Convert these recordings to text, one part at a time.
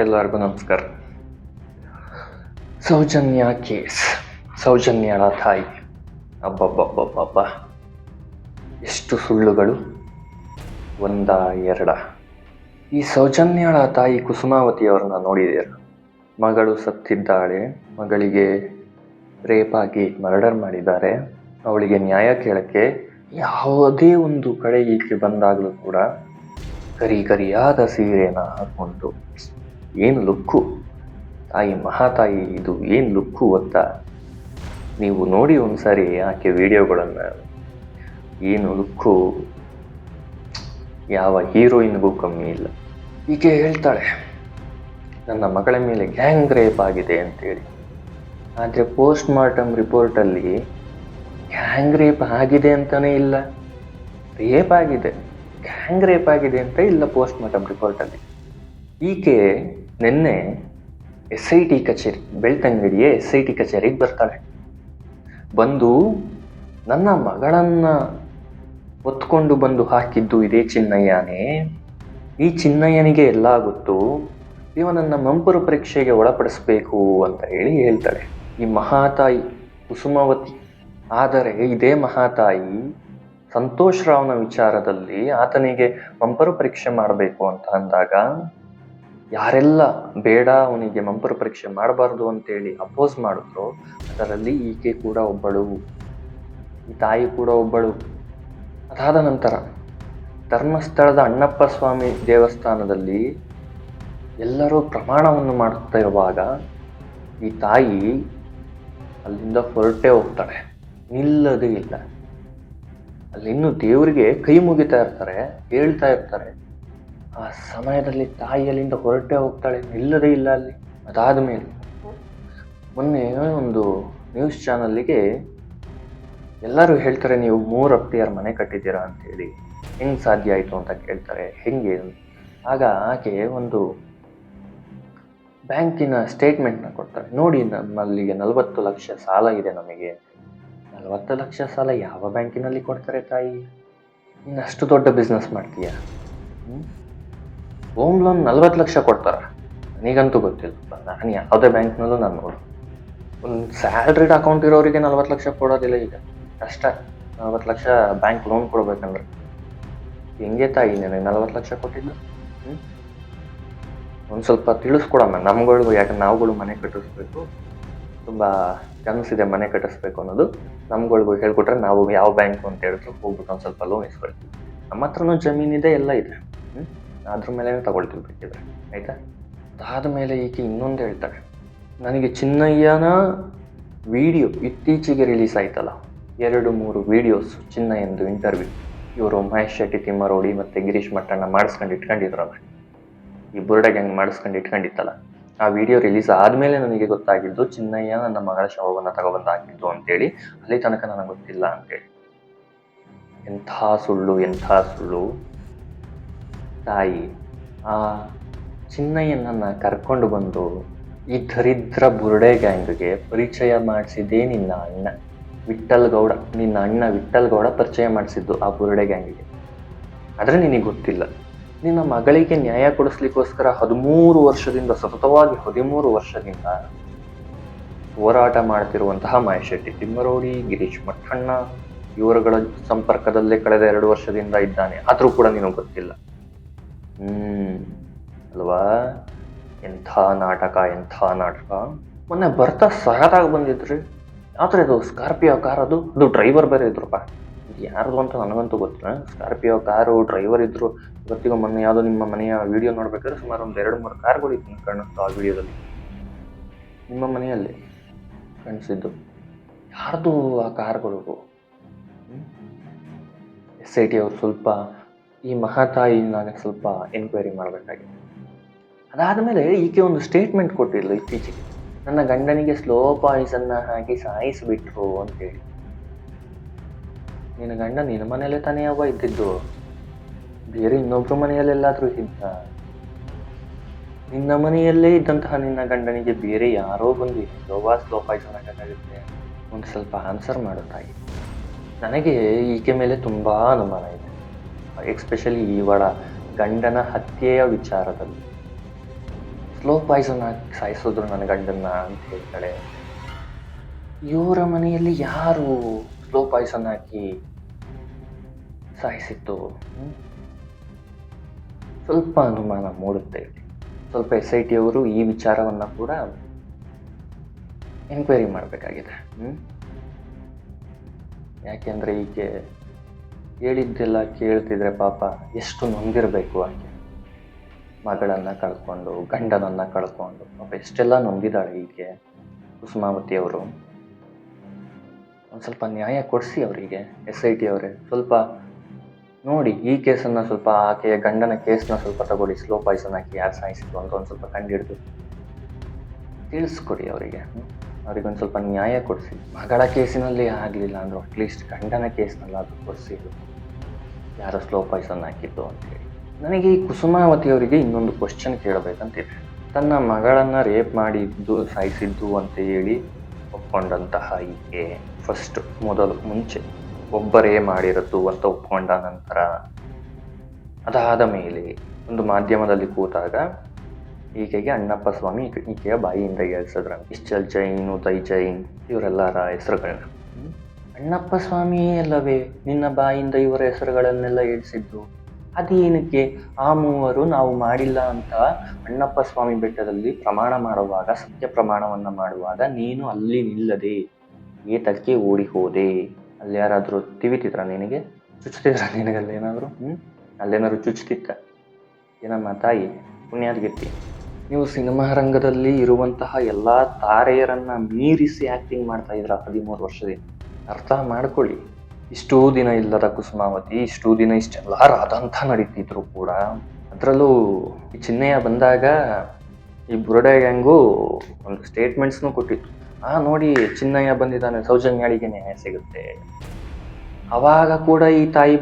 ಎಲ್ಲರಿಗೂ ನಮಸ್ಕಾರ. ಸೌಜನ್ಯ ಕೇಸ್, ಸೌಜನ್ಯಳ ತಾಯಿ. ಅಬ್ಬಬ್ಬಬ್ಬಬ್ಬ, ಎಷ್ಟು ಸುಳ್ಳುಗಳು, ಒಂದ ಎರಡ. ಈ ಸೌಜನ್ಯಳ ತಾಯಿ ಕುಸುಮಾವತಿಯವ್ರನ್ನ ನೋಡಿದ್ದೀರ? ಮಗಳು ಸತ್ತಿದ್ದಾಳೆ, ಮಗಳಿಗೆ ರೇಪ್ ಆಗಿ ಮರ್ಡರ್ ಮಾಡಿದ್ದಾರೆ. ಅವಳಿಗೆ ನ್ಯಾಯ ಕೇಳಕ್ಕೆ ಯಾವುದೇ ಒಂದು ಕಡೆ ಈಕೆ ಬಂದಾಗಲೂ ಕೂಡ ಕರಿಯಾದ ಸೀರೆನ ಹಾಕೊಂಡು, ಏನು ಲುಕ್ಕು ತಾಯಿ, ಮಹಾತಾಯಿ ಇದು ಏನು ಲುಕ್ಕು ಗೊತ್ತಾ? ನೀವು ನೋಡಿ ಒಂದ್ಸರಿ ಆಕೆ ವಿಡಿಯೋಗಳನ್ನು, ಏನು ಲುಕ್ಕು, ಯಾವ ಹೀರೋಯಿನ್ಗೂ ಕಮ್ಮಿ ಇಲ್ಲ. ಈಕೆ ಹೇಳ್ತಾಳೆ ನನ್ನ ಮಗಳ ಮೇಲೆ ಗ್ಯಾಂಗ್ ರೇಪ್ ಆಗಿದೆ ಅಂತೇಳಿ. ಆದರೆ ಪೋಸ್ಟ್ ಮಾರ್ಟಮ್ ರಿಪೋರ್ಟಲ್ಲಿ ಗ್ಯಾಂಗ್ ರೇಪ್ ಆಗಿದೆ ಅಂತಲೇ ಇಲ್ಲ, ರೇಪ್ ಆಗಿದೆ, ಗ್ಯಾಂಗ್ ರೇಪ್ ಆಗಿದೆ ಅಂತ ಇಲ್ಲ ಪೋಸ್ಟ್ ಮಾರ್ಟಮ್ ರಿಪೋರ್ಟಲ್ಲಿ. ಈಕೆ ನಿನ್ನೆ SIT ಕಚೇರಿ, ಬೆಳ್ತಂಗಡಿಯ SIT ಕಚೇರಿಗೆ ಬರ್ತಾಳೆ. ಬಂದು ನನ್ನ ಮಗಳನ್ನ ಹೊತ್ಕೊಂಡು ಬಂದು ಹಾಕಿದ್ದು ಇದೇ ಚಿನ್ನಯ್ಯನೇ, ಈ ಚಿನ್ನಯ್ಯನಿಗೆ ಎಲ್ಲ ಗೊತ್ತು, ಇವನನ್ನ ಮಂಪರು ಪರೀಕ್ಷೆಗೆ ಒಳಪಡಿಸ್ಬೇಕು ಅಂತ ಹೇಳ್ತಾಳೆ ಈ ಮಹಾತಾಯಿ ಕುಸುಮಾವತಿ. ಆದರೆ ಇದೇ ಮಹಾತಾಯಿ ಸಂತೋಷ್ ರಾವ್ನ ವಿಚಾರದಲ್ಲಿ ಆತನಿಗೆ ಮಂಪರು ಪರೀಕ್ಷೆ ಮಾಡಬೇಕು ಅಂತ ಅಂದಾಗ ಯಾರೆಲ್ಲ ಬೇಡ, ಅವನಿಗೆ ಮಂಪರು ಪರೀಕ್ಷೆ ಮಾಡಬಾರ್ದು ಅಂತೇಳಿ ಅಪೋಸ್ ಮಾಡಿದ್ರು, ಅದರಲ್ಲಿ ಈಕೆ ಕೂಡ ಒಬ್ಬಳು, ಈ ತಾಯಿ ಕೂಡ ಒಬ್ಬಳು. ಅದಾದ ನಂತರ ಧರ್ಮಸ್ಥಳದ ಅಣ್ಣಪ್ಪ ಸ್ವಾಮಿ ದೇವಸ್ಥಾನದಲ್ಲಿ ಎಲ್ಲರೂ ಪ್ರಮಾಣವನ್ನು ಮಾಡುತ್ತಾ ಇರುವಾಗ ಈ ತಾಯಿ ಅಲ್ಲಿಂದ ಹೊರಟೇ ಹೋಗ್ತಾಳೆ, ನಿಲ್ಲದೇ ಇಲ್ಲ. ಅಲ್ಲಿ ಇನ್ನೂ ದೇವರಿಗೆ ಕೈ ಮುಗಿತಾ ಇರ್ತಾರೆ, ಹೇಳ್ತಾ ಇರ್ತಾರೆ. ಆ ಸಮಯದಲ್ಲಿ ತಾಯಿ ಅಲ್ಲಿಂದ ಹೊರಟೇ ಹೋಗ್ತಾಳೆ, ನಿಲ್ಲದೇ ಇಲ್ಲ ಅಲ್ಲಿ. ಅದಾದ ಮೇಲೆ ಮೊನ್ನೆ ಒಂದು ನ್ಯೂಸ್ ಚಾನಲ್ಗೆ ಎಲ್ಲರೂ ಹೇಳ್ತಾರೆ, ನೀವು 3 ಅಪ್ಟಿಯರ್ ಮನೆ ಕಟ್ಟಿದ್ದೀರಾ ಅಂತೇಳಿ, ಹೆಂಗೆ ಸಾಧ್ಯ ಆಯಿತು ಅಂತ ಕೇಳ್ತಾರೆ. ಹೆಂಗೆ? ಆಗ ಆಕೆ ಒಂದು ಬ್ಯಾಂಕಿನ ಸ್ಟೇಟ್ಮೆಂಟ್ನ ಕೊಡ್ತಾರೆ. ನೋಡಿ, ನಮ್ಮಲ್ಲಿಗೆ 40 ಲಕ್ಷ ಸಾಲ ಇದೆ, ನಮಗೆ 40 ಲಕ್ಷ ಸಾಲ ಯಾವ ಬ್ಯಾಂಕಿನಲ್ಲಿ ಕೊಡ್ತಾರೆ ತಾಯಿ? ನೀನು ಅಷ್ಟು ದೊಡ್ಡ ಬಿಸ್ನೆಸ್ ಮಾಡ್ತೀಯ? ಹೋಮ್ ಲೋನ್ 40 ಲಕ್ಷ ಕೊಡ್ತಾರೆ, ನನಗಂತೂ ಗೊತ್ತಿಲ್ಲಪ್ಪ. ನಾನು ಯಾವುದೇ ಬ್ಯಾಂಕ್ನಲ್ಲೂ ನಾನು ನೋಡು, ಒಂದು ಸ್ಯಾಲ್ರಿಡ್ ಅಕೌಂಟ್ ಇರೋರಿಗೆ 40 ಲಕ್ಷ ಕೊಡೋದಿಲ್ಲ. ಈಗ ಕಷ್ಟ 40 ಲಕ್ಷ ಬ್ಯಾಂಕ್ ಲೋನ್ ಕೊಡ್ಬೇಕಂದ್ರೆ. ಹೆಂಗೆ ತಾಯಿ ನನಗೆ 40 ಲಕ್ಷ ಕೊಟ್ಟಿದ್ದು? ಒಂದು ಸ್ವಲ್ಪ ತಿಳಿಸ್ಕೊಡಮ್ಮ ನಮ್ಗಳಿಗೂ, ಯಾಕಂದ್ರೆ ನಾವುಗಳು ಮನೆ ಕಟ್ಟಿಸ್ಬೇಕು, ತುಂಬ ಕನಸಿದೆ ಮನೆ ಕಟ್ಟಿಸ್ಬೇಕು ಅನ್ನೋದು. ನಮ್ಗಳಿಗೂ ಹೇಳ್ಕೊಟ್ರೆ ನಾವು ಯಾವ ಬ್ಯಾಂಕು ಅಂತ ಹೇಳಿದ್ರು ಹೋಗ್ಬಿಟ್ಟು ಒಂದು ಸ್ವಲ್ಪ ಲೋನ್ ಇಸ್ಕೊಳ್ತೀವಿ. ನಮ್ಮ ಹತ್ರನೂ ಜಮೀನಿದೆ, ಎಲ್ಲ ಇದೆ, ಅದ್ರ ಮೇಲೆ ತಗೊಳ್ತೀವಿ ಬೇಕಿದ್ರೆ, ಆಯಿತಾ? ಅದಾದ ಮೇಲೆ ಈಕೆ ಇನ್ನೊಂದು ಹೇಳ್ತಾಳೆ, ನನಗೆ ಚಿನ್ನಯ್ಯನ ವಿಡಿಯೋ ಇತ್ತೀಚೆಗೆ ರಿಲೀಸ್ ಆಯ್ತಲ್ಲ, 2-3 ವೀಡಿಯೋಸ್ ಚಿನ್ನಯ್ಯಂದು ಇಂಟರ್ವ್ಯೂ, ಇವರು ಮಹೇಶ್ ಶೆಟ್ಟಿ, ತಿಮ್ಮರೋಡಿ ಮತ್ತು ಗಿರೀಶ್ ಮಟ್ಟಣ್ಣ ಮಾಡಿಸ್ಕೊಂಡು ಇಟ್ಕೊಂಡಿದ್ರಲ್ಲ, ಈ ಬುರ್ಡೆ ಗ್ಯಾಂಗ್ ಮಾಡಿಸ್ಕೊಂಡು ಇಟ್ಕೊಂಡಿತ್ತಲ್ಲ, ಆ ವಿಡಿಯೋ ರಿಲೀಸ್ ಆದಮೇಲೆ ನನಗೆ ಗೊತ್ತಾಗಿದ್ದು ಚಿನ್ನಯ್ಯ ನನ್ನ ಮಗಳ ಶವವನ್ನು ತಗೊಬಂದು ಹಾಕಿದ್ದು ಅಂತೇಳಿ. ಅಲ್ಲಿ ತನಕ ನನಗೆ ಗೊತ್ತಿಲ್ಲ ಅಂತೇಳಿ. ಎಂಥ ಸುಳ್ಳು, ಎಂಥ ಸುಳ್ಳು ತಾಯಿ. ಆ ಚಿನ್ನಯ್ಯನನ್ನು ಕರ್ಕೊಂಡು ಬಂದು ಈ ದರಿದ್ರ ಬುರ್ಡೆ ಗ್ಯಾಂಗ್ಗೆ ಪರಿಚಯ ಮಾಡಿಸಿದ್ದೇ ನಿನ್ನ ಅಣ್ಣ ವಿಠ್ಠಲ್ ಗೌಡ. ನಿನ್ನ ಅಣ್ಣ ವಿಠ್ಠಲ್ ಗೌಡ ಪರಿಚಯ ಮಾಡಿಸಿದ್ದು ಆ ಬುರ್ಡೆ ಗ್ಯಾಂಗಿಗೆ. ಆದರೆ ನಿನಗೆ ಗೊತ್ತಿಲ್ಲ. ನಿನ್ನ ಮಗಳಿಗೆ ನ್ಯಾಯ ಕೊಡಿಸ್ಲಿಕ್ಕೋಸ್ಕರ 13 ವರ್ಷದಿಂದ, ಸತತವಾಗಿ 13 ವರ್ಷದಿಂದ ಹೋರಾಟ ಮಾಡ್ತಿರುವಂತಹ ಮಹೇಶ್ ಶೆಟ್ಟಿ, ತಿಮ್ಮರೋಡಿ, ಗಿರೀಶ್ ಮಟ್ಟಣ್ಣ ಇವರುಗಳ ಸಂಪರ್ಕದಲ್ಲೇ ಕಳೆದ 2 ವರ್ಷದಿಂದ ಇದ್ದಾನೆ. ಆದರೂ ಕೂಡ ನಿನಗೆ ಗೊತ್ತಿಲ್ಲ. ಅಲ್ವಾ? ಎಂಥ ನಾಟಕ, ಎಂಥ ನಾಟಕ. ಮೊನ್ನೆ ಬರ್ತಾ ಸಹದಾಗಿ ಬಂದಿದ್ರಿ. ಆದರೆ ಅದು ಸ್ಕಾರ್ಪಿಯೋ ಕಾರ್, ಅದು ಡ್ರೈವರ್ ಬೇರೆ ಇದ್ರಪ್ಪ. ಯಾರ್ದು ಅಂತ ನನಗಂತೂ ಗೊತ್ತಿಲ್ಲ. ಸ್ಕಾರ್ಪಿಯೋ ಕಾರು, ಡ್ರೈವರ್ ಇದ್ರು. ಇವತ್ತಿಗೂ ಮೊನ್ನೆ ಯಾವುದೋ ನಿಮ್ಮ ಮನೆಯ ವಿಡಿಯೋ ನೋಡ್ಬೇಕಾದ್ರೆ ಸುಮಾರು ಒಂದು 2-3 ಕಾರ್ಗಳು ಇತ್ತು ಕಾಣಿಸ್ತು ಆ ವಿಡಿಯೋದಲ್ಲಿ. ನಿಮ್ಮ ಮನೆಯಲ್ಲಿ ಕಾಣಿಸಿದ್ದು ಯಾರ್ದು ಆ ಕಾರ್ಗಳು? SIT ಅವರು ಸ್ವಲ್ಪ ಈ ಮಹಾತಾಯಿನಾಗ ಸ್ವಲ್ಪ ಎನ್ಕ್ವೈರಿ ಮಾಡಬೇಕಾಗಿದೆ. ಅದಾದಮೇಲೆ ಈಕೆ ಒಂದು ಸ್ಟೇಟ್ಮೆಂಟ್ ಕೊಟ್ಟಿದ್ಲು ಇತ್ತೀಚೆಗೆ, ನನ್ನ ಗಂಡನಿಗೆ ಸ್ಲೋ ಪಾಯ್ಸನ್ನ ಹಾಕಿ ಸಾಯಿಸಿಬಿಟ್ರು ಅಂತೇಳಿ. ನಿನ್ನ ಗಂಡ ನಿನ್ನ ಮನೆಯಲ್ಲೇ ತಾನೇ ಯಾವ ಇದ್ದಿದ್ದು? ಬೇರೆ ಇನ್ನೊಬ್ರು ಮನೆಯಲ್ಲೆಲ್ಲಾದರೂ ಇದ್ದ? ನಿನ್ನ ಮನೆಯಲ್ಲೇ ಇದ್ದಂತಹ ನಿನ್ನ ಗಂಡನಿಗೆ ಬೇರೆ ಯಾರೋ ಬಂದು ಸ್ಲೋ ಪಾಯ್ಸನ್ ಹಾಕಕ್ಕಾಗುತ್ತೆ? ಒಂದು ಸ್ವಲ್ಪ ಆನ್ಸರ್ ಮಾಡು ತಾಯಿ. ನನಗೆ ಈಕೆ ಮೇಲೆ ತುಂಬ ಅನುಮಾನ ಇದೆ, ಎಕ್ಸ್ಪೆಷಲಿ ಇವಳ ಗಂಡನ ಹತ್ಯೆಯ ವಿಚಾರದಲ್ಲಿ. ಸ್ಲೋ ಪಾಯ್ಸನ್ ಹಾಕಿ ಸಾಯಿಸಿದ್ರು ನನ್ನ ಗಂಡನ್ನ ಅಂತ ಹೇಳ್ತಾಳೆ. ಇವರ ಮನೆಯಲ್ಲಿ ಯಾರು ಸ್ಲೋ ಪಾಯ್ಸನ್ ಹಾಕಿ ಸಾಯಿಸಿತ್ತು? ಸ್ವಲ್ಪ ಅನುಮಾನ ಮೂಡುತ್ತೆ. ಸ್ವಲ್ಪ SIT ಅವರು ಈ ವಿಚಾರವನ್ನು ಕೂಡ ಎನ್ಕ್ವೈರಿ ಮಾಡಬೇಕಾಗಿದೆ. ಯಾಕೆಂದರೆ ಈಕೆ ಹೇಳಿದ್ದೆಲ್ಲ ಕೇಳ್ತಿದ್ರೆ ಪಾಪ ಎಷ್ಟು ನೊಂದಿರಬೇಕು ಆಕೆ. ಮಗಳನ್ನು ಕಳ್ಕೊಂಡು, ಗಂಡನನ್ನು ಕಳ್ಕೊಂಡು ಪಾಪ ಎಷ್ಟೆಲ್ಲ ನೊಂದಿದ್ದಾಳೆ ಈಕೆ ಕುಸುಮಾವತಿಯವರು. ಒಂದು ಸ್ವಲ್ಪ ನ್ಯಾಯ ಕೊಡಿಸಿ ಅವರಿಗೆ. SIT ಅವರೇ ಸ್ವಲ್ಪ ನೋಡಿ ಈ ಕೇಸನ್ನು, ಸ್ವಲ್ಪ ಆಕೆಯ ಗಂಡನ ಕೇಸನ್ನ ಸ್ವಲ್ಪ ತಗೊಳ್ಳಿ. ಸ್ಲೋ ಪಾಯ್ಸನ್ ಹಾಕಿ ಯಾರು ಸಾಯಿಸಿದ್ರು ಅಂತ ಒಂದು ಸ್ವಲ್ಪ ಕಂಡುಹಿಡಿದು ತಿಳಿಸ್ಕೊಡಿ ಅವರಿಗೆ. ಅವ್ರಿಗೊಂದು ಸ್ವಲ್ಪ ನ್ಯಾಯ ಕೊಡಿಸಿ. ಮಗಳ ಕೇಸಿನಲ್ಲಿ ಆಗಲಿಲ್ಲ ಅಂದರು ಅಟ್ಲೀಸ್ಟ್ ಗಂಡನ ಕೇಸ್ನಲ್ಲಾದರೂ ಕೊಡಿಸಿ ಯಾರು ಸ್ಲೋ ಪಾಯ್ಸನ್ ಹಾಕಿದ್ದು ಅಂತೇಳಿ. ನನಗೆ ಈ ಕುಸುಮಾವತಿಯವರಿಗೆ ಇನ್ನೊಂದು ಕ್ವಶನ್ ಕೇಳಬೇಕಂತಿದೆ. ತನ್ನ ಮಗಳನ್ನು ರೇಪ್ ಮಾಡಿದ್ದು, ಸಾಯಿಸಿದ್ದು ಅಂತ ಹೇಳಿ ಒಪ್ಕೊಂಡಂತಹ ಈಕೆ ಫಸ್ಟ್ ಮುಂಚೆ ಒಬ್ಬರೇ ಮಾಡಿರೋದು ಅಂತ ಒಪ್ಕೊಂಡ ನಂತರ ಅದಾದ ಮೇಲೆ ಒಂದು ಮಾಧ್ಯಮದಲ್ಲಿ ಕೂತಾಗ ಈಕೆಗೆ ಅಣ್ಣಪ್ಪ ಸ್ವಾಮಿ ಈಕೆಯ ಬಾಯಿಯಿಂದ ಹೇಳ್ಸಿದ್ರಂತೆ. ಇಶ್ಚಲ್ ಜೈನ್, ಉದಯ್ ಜೈನ್ ಇವರೆಲ್ಲರ ಹೆಸರುಗಳನ್ನ. ಅಣ್ಣಪ್ಪ ಸ್ವಾಮಿ ಅಲ್ಲವೇ ನಿನ್ನ ಬಾಯಿಂದ ಇವರ ಹೆಸರುಗಳನ್ನೆಲ್ಲ ಹೇಳ್ಸಿದ್ದು? ಅದೇನಕ್ಕೆ? ಆ ಮೂವರು ನಾವು ಮಾಡಿಲ್ಲ ಅಂತ ಅಣ್ಣಪ್ಪ ಸ್ವಾಮಿ ಬೆಟ್ಟದಲ್ಲಿ ಪ್ರಮಾಣ ಮಾಡುವಾಗ, ಸತ್ಯ ಪ್ರಮಾಣವನ್ನು ಮಾಡುವಾಗ ನೀನು ಅಲ್ಲಿ ನಿಲ್ಲದೆ ಏತಕ್ಕೆ ಓಡಿ ಹೋದೆ? ಅಲ್ಲಿ ಯಾರಾದರೂ ತಿವಿತಿದ್ರ ನಿನಗೆ? ಚುಚ್ತಿದ್ರ ನಿನಗಲ್ಲೇನಾದರೂ? ಅಲ್ಲೇನಾದ್ರು ಚುಚ್ತಿತ್ತ? ಏನಮ್ಮ ತಾಯಿ ಪುಣ್ಯಾದ್ಗಿತ್ತಿ, ನೀವು ಸಿನಿಮಾ ರಂಗದಲ್ಲಿ ಇರುವಂತಹ ಎಲ್ಲ ತಾರೆಯರನ್ನು ಮೀರಿಸಿ ಆ್ಯಕ್ಟಿಂಗ್ ಮಾಡ್ತಾ ಇದ್ರ 13 ವರ್ಷದಿಂದ. ಅರ್ಥ ಮಾಡ್ಕೊಳ್ಳಿ. ಇಷ್ಟೂ ದಿನ ಇಲ್ಲದ ಕುಸುಮಾವತಿ, ಇಷ್ಟೂ ದಿನ ಇಷ್ಟೆಲ್ಲ ರಾದಂಥ ನಡೀತಿದ್ರು ಕೂಡ, ಅದರಲ್ಲೂ ಈ ಚಿನ್ನಯ್ಯ ಬಂದಾಗ ಈ ಬುರುಡೆ ಗ್ಯಾಂಗು ಒಂದು ಸ್ಟೇಟ್ಮೆಂಟ್ಸ್ನೂ ಕೊಟ್ಟಿತ್ತು. ನೋಡಿ ಚಿನ್ನಯ್ಯ ಬಂದಿದ್ದಾನೆ, ಸೌಜನ್ಯಾಳಿಗೆ ನ್ಯಾಯ ಸಿಗುತ್ತೆ. ಅವಾಗ ಕೂಡ ಈ ತಾಯಿ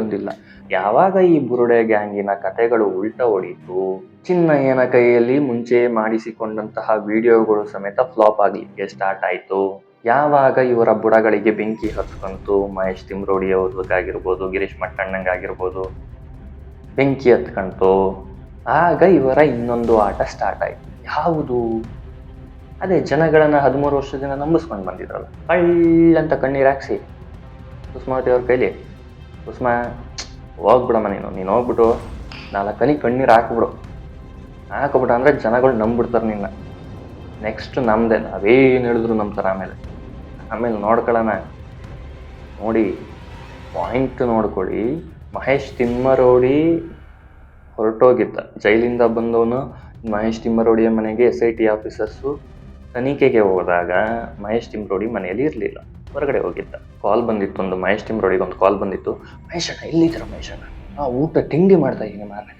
ಬಂದಿಲ್ಲ. ಯಾವಾಗ ಈ ಬುರುಡೆ ಗ್ಯಾಂಗಿನ ಕತೆಗಳು ಉಲ್ಟ ಹೊಡೀತು, ಚಿನ್ನಯ್ಯನ ಕೈಯಲ್ಲಿ ಮುಂಚೆ ಮಾಡಿಸಿಕೊಂಡಂತಹ ವಿಡಿಯೋಗಳು ಸಮೇತ ಫ್ಲಾಪ್ ಆಗಲಿಕ್ಕೆ ಸ್ಟಾರ್ಟ್ ಆಯಿತು, ಯಾವಾಗ ಇವರ ಬುಡಗಳಿಗೆ ಬೆಂಕಿ ಹತ್ಕೊಂತು, ಮಹೇಶ್ ತಿಮ್ರೋಡಿ ಅವ್ರಿಗಾಗಿರ್ಬೋದು, ಗಿರೀಶ್ ಮಟ್ಟಣ್ಣಂಗಾಗಿರ್ಬೋದು ಬೆಂಕಿ ಹತ್ಕೊಂತು, ಆಗ ಇವರ ಇನ್ನೊಂದು ಆಟ ಸ್ಟಾರ್ಟ್ ಆಯಿತು. ಯಾವುದು? ಅದೇ ಜನಗಳನ್ನು 13 ವರ್ಷದಿಂದ ನಂಬಿಸ್ಕೊಂಡು ಬಂದಿದ್ರಲ್ಲ, ಕಳ್ಳಂತ ಕಣ್ಣೀರು ಹಾಕ್ಸಿ ಕುಸುಮಾವತಿ ಅವ್ರ ಕೈಲಿ, ಕುಸುಮಾ ಹೋಗ್ಬಿಡಮ್ಮ ನೀನು ಹೋಗ್ಬಿಟ್ಟು 4 ಕಲಿ ಕಣ್ಣೀರು ಹಾಕ್ಬಿಡು ಅಂದರೆ ಜನಗಳು ನಂಬಿಡ್ತಾರೆ ನಿನ್ನ. ನೆಕ್ಸ್ಟ್ ನಮ್ಮದೇ, ನಾವೇನು ಹೇಳಿದ್ರು ನಂಬ್ತಾರೆ. ಆಮೇಲೆ ನೋಡ್ಕೊಳ್ಳೋಣ. ನೋಡಿ ಪಾಯಿಂಟ್ ನೋಡ್ಕೊಳ್ಳಿ. ಮಹೇಶ್ ತಿಮ್ಮರೋಡಿ ಹೊರಟೋಗಿದ್ದ, ಜೈಲಿಂದ ಬಂದವನು ಮಹೇಶ್ ತಿಮ್ಮರೋಡಿಯ ಮನೆಗೆ SIT ಆಫೀಸರ್ಸು ತನಿಖೆಗೆ ಹೋದಾಗ ಮಹೇಶ್ ತಿಮ್ಮರೋಡಿ ಮನೆಯಲ್ಲಿ ಇರಲಿಲ್ಲ, ಹೊರಗಡೆ ಹೋಗಿದ್ದ. ಕಾಲ್ ಬಂದಿತ್ತು ಒಂದು, ಮಹೇಶ್ ತಿಮ್ಮರೋಡಿಗೆ ಒಂದು ಕಾಲ್ ಬಂದಿತ್ತು. ಮಹೇಶಣ್ಣ ಎಲ್ಲಿದ್ದೀರ ಮಹೇಶಣ್ಣ? ಊಟ ತಿಂಡಿ ಮಾಡ್ತಾ ಇದ್ದೀನಿ ಮಾರ್ರೆ.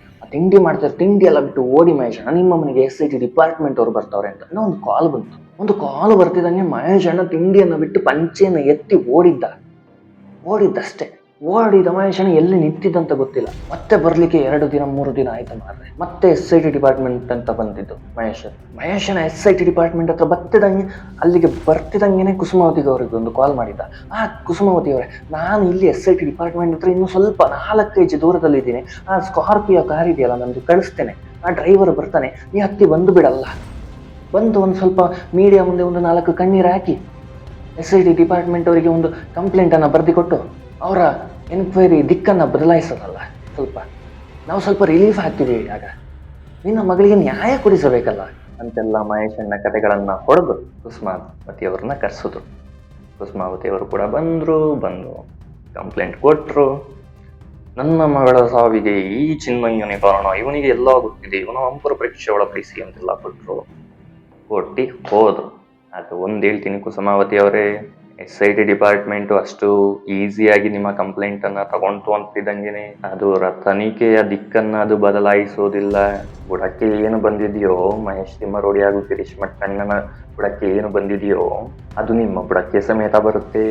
ತಿಂಡಿ ಎಲ್ಲ ಬಿಟ್ಟು ಓಡಿ ಮಹೇಶಣ್ಣ, ನಿಮ್ಮ ಮನೆಗೆ SIT ಡಿಪಾರ್ಟ್ಮೆಂಟ್ ಅವ್ರು ಬರ್ತಾವ್ರೆ ಅಂತ ಒಂದು ಕಾಲ್ ಬಂತು. ಒಂದು ಕಾಲ್ ಬರ್ತಿದ್ದಂಗೆ ಮಹೇಶಣ್ಣ ತಿಂಡಿಯನ್ನು ಬಿಟ್ಟು ಪಂಚೆಯನ್ನು ಎತ್ತಿ ಓಡಿದ್ದಷ್ಟೇ. ಓಡಿದ ಮಹೇಶಣ್ಣ ಎಲ್ಲಿ ನಿಂತಿದ್ದಂತ ಗೊತ್ತಿಲ್ಲ. ಮತ್ತೆ ಬರ್ಲಿಕ್ಕೆ 2 ದಿನ 3 ದಿನ ಆಯ್ತು ಮಾರ್ರೆ. ಮತ್ತೆ SIT ಡಿಪಾರ್ಟ್ಮೆಂಟ್ ಅಂತ ಬಂದಿದ್ದು ಮಹೇಶನ SIT ಡಿಪಾರ್ಟ್ಮೆಂಟ್ ಹತ್ರ ಅಲ್ಲಿಗೆ ಬರ್ತಿದಂಗೆನೆ ಕುಸುಮಾವತಿಗೆ ಅವ್ರಿಗೆ ಒಂದು ಕಾಲ್ ಮಾಡಿದ್ದ. ಕುಸುಮಾವತಿ ಅವರೇ, ನಾನು ಇಲ್ಲಿ SIT ಡಿಪಾರ್ಟ್ಮೆಂಟ್ ಹತ್ರ ಇನ್ನು ಸ್ವಲ್ಪ 4 ಹೆಜ್ಜೆ ದೂರದಲ್ಲಿದ್ದೀನಿ. ಸ್ಕಾರ್ಪಿಯೋ ಕಾರ್ ಇದೆಯಲ್ಲ ನಂದು, ಕಳಿಸ್ತೇನೆ. ಡ್ರೈವರ್ ಬರ್ತಾನೆ, ನೀ ಹತ್ತಿ ಬಂದು ಬಿಡಲ್ಲ. ಬಂದು ಒಂದು ಸ್ವಲ್ಪ ಮೀಡಿಯಾ ಮುಂದೆ ಒಂದು 4 ಕಣ್ಣೀರು ಹಾಕಿ SIT ಡಿಪಾರ್ಟ್ಮೆಂಟ್ ಅವರಿಗೆ ಒಂದು ಕಂಪ್ಲೇಂಟನ್ನು ಬರೆದುಕೊಟ್ಟು ಅವರ ಎನ್ಕ್ವೈರಿ ದಿಕ್ಕನ್ನು ಬದಲಾಯಿಸೋದಲ್ಲ. ನಾವು ಸ್ವಲ್ಪ ರಿಲೀಫ್ ಆಗ್ತೀವಿ. ಆಗ ನಿನ್ನ ಮಗಳಿಗೆ ನ್ಯಾಯ ಕೊಡಿಸಬೇಕಲ್ಲ ಅಂತೆಲ್ಲ ಮಹೇಶಣ್ಣ ಕತೆಗಳನ್ನು ಹೊಡೆದು ಕುಸುಮಾವತಿಯವ್ರನ್ನ ಕರೆಸಿದ್ರು. ಕುಸುಮಾವತಿಯವರು ಕೂಡ ಬಂದು ಕಂಪ್ಲೇಂಟ್ ಕೊಟ್ಟರು. ನನ್ನ ಮಗಳ ಸಾವಿಗೆ ಈ ಚಿನ್ಮಯ್ಯನೇ ಕಾರಣ, ಇವನಿಗೆ ಎಲ್ಲ ಗೊತ್ತಿದೆ, ಇವನ ಅಂಪುರ ಪರೀಕ್ಷೆ ಒಳಪಡಿಸಿ ಅಂತೆಲ್ಲ ಕೊಟ್ಟರು. ಹೋದ್ರು. ಅದು ಒಂದು ಹೇಳ್ತೀನಿ ಕುಸುಮಾವತಿಯವರೇ, SIT ಡಿಪಾರ್ಟ್ಮೆಂಟು ಅಷ್ಟು ಈಸಿಯಾಗಿ ನಿಮ್ಮ ಕಂಪ್ಲೇಂಟನ್ನು ತಗೊಂಡು ಅಂತಿದ್ದಂಗೆ ಅದು ತನಿಖೆಯ ದಿಕ್ಕನ್ನು ಅದು ಬದಲಾಯಿಸೋದಿಲ್ಲ. ಬುಡಕ್ಕೆ ಏನು ಬಂದಿದೆಯೋ, ಮಹೇಶ್ ತಿಮ್ಮರೋಡಿ ಹಾಗೂ ಗಿರೀಶ್ ಮಟ್ಟಣ್ಣನ ಬುಡಕ್ಕೆ ಏನು ಬಂದಿದೆಯೋ ಅದು ನಿಮ್ಮ ಬುಡಕ್ಕೆ ಸಮೇತ ಬರುತ್ತೆ.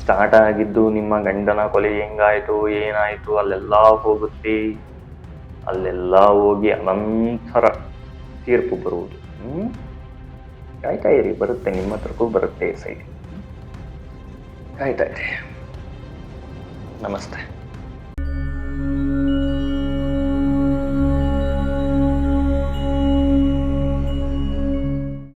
ಸ್ಟಾರ್ಟ್ ಆಗಿದ್ದು ನಿಮ್ಮ ಗಂಡನ ಕೊಲೆ ಹೆಂಗಾಯಿತು ಏನಾಯಿತು ಅಲ್ಲೆಲ್ಲ ಹೋಗುತ್ತೆ. ಅಲ್ಲೆಲ್ಲ ಹೋಗಿ ಅನಂತರ ತೀರ್ಪು ಬರುವುದು. ಕಾಯ್ತಾ ಇರಿ, ಬರುತ್ತೆ, ನಿಮ್ಮ ಹತ್ರಕ್ಕೂ ಬರುತ್ತೆ SIT. ಕಾಯ್ತಾ ಇರಿ. ನಮಸ್ತೆ.